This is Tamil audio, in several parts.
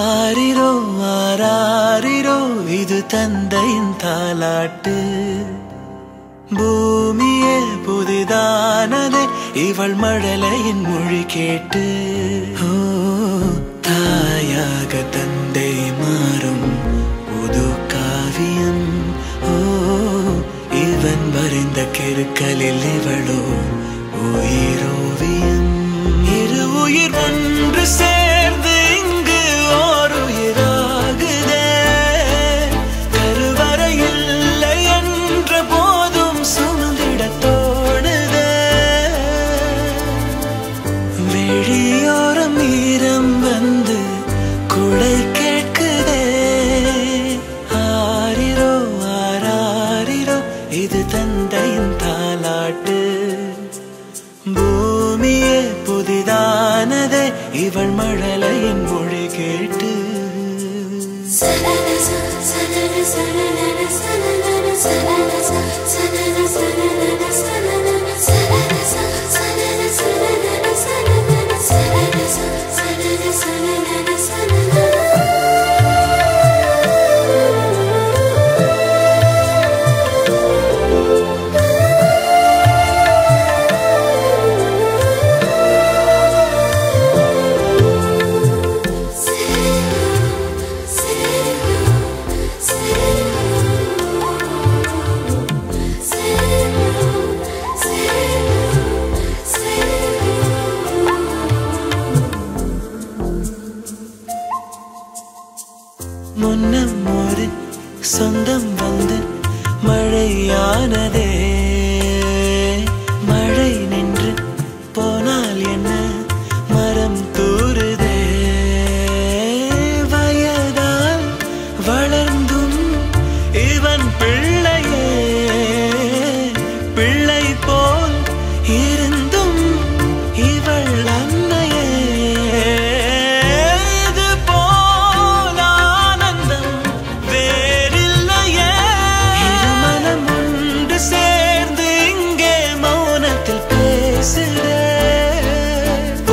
ஆரிரோ ஆராரிரோ இது தந்தையின் தாலாட்டு. பூமியே புதிதானதே இவள் மழலையின் மொழி கேட்டு. ஓ தாயாக தந்தை மாறும் புது காவியம். ஓ இவன் வரைந்த கிறுக்கலில் இவளோ உயிரோவியம். இரு உயிர் ஒன்று சேர்ந்து இங்கு ஓர் உயிராகுதே. கருவறை இல்லை என்ற போதும் சுமந்திட தோணுதே. வெளியோரம் ஈரம் வந்து குடை கேட்குதே. ஆரிரோ ஆராரிரோ இது தந்தையின் தாலாட்டு. பூமியே புதிதானதே இவள் மழலையின் மொழி கேட்டு. முன்னம் ஒரு சொந்தம் வந்து மழையானதே. மழை நின்று போனால் என்ன மரம் தூறுதே. வயதால் வளர்ந்தும் இவன் பிள்ளையே. பிள்ளை போல் இருந்தும் இவள் அன்னையே.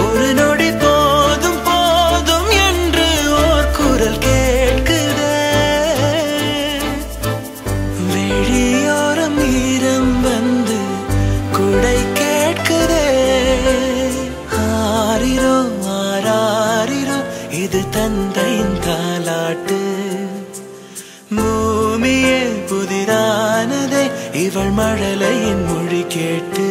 ஒரு நொடி போதும் போதும் என்று ஓர் குரல் கேட்குதே. வெளியோரம் ஈரம் வந்து குடை கேட்குதே. ஆரிரோ ஆராரிரோ இது தந்தையின் தாலாட்டு. பூமியே புதிதானதே இவள் மழலையின் மொழி கேட்டு.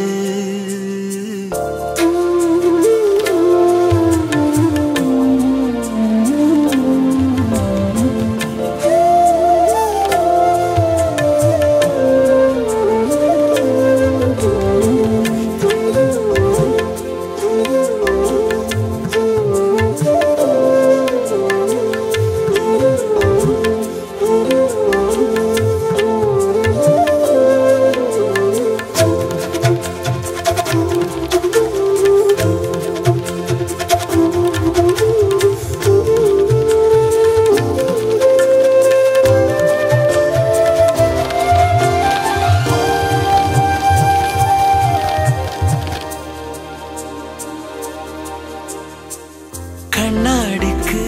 கண்ணாடிக்கு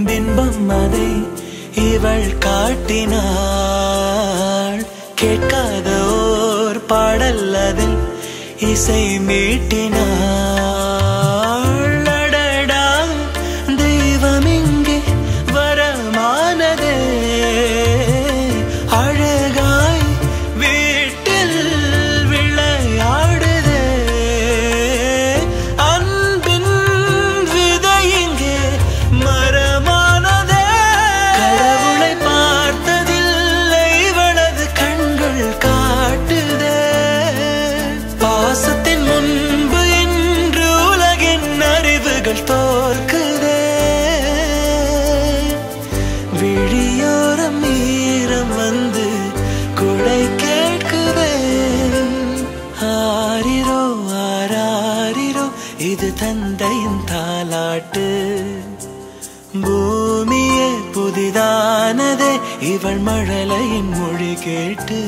பிம்பம் அதை இவள் காட்டினாள். கேட்காத ஓர் பாடல் அதில் இசை மீட்டினாள். அடடா தெய்வம் இங்கே வரமானதே. அழகாய் வீட்டில் விளையாடுதே. அன்பின் விதை இங்கே மரமானதே. கடவுளை பார்த்ததில்லை இவளது கண்கள் காட்டுதே. பாசத்தின் முன்பு இன்று உலகின் அறிவுகள் தோற்குதே. விழியோரம் ஈரம் வந்து குடை கேட்குதே. ஆரிரோ ஆராரிரோ இது தந்தையின் தாலாட்டு. பூமியே புதிதானதே இவள் மழலையின் மொழி கேட்டு.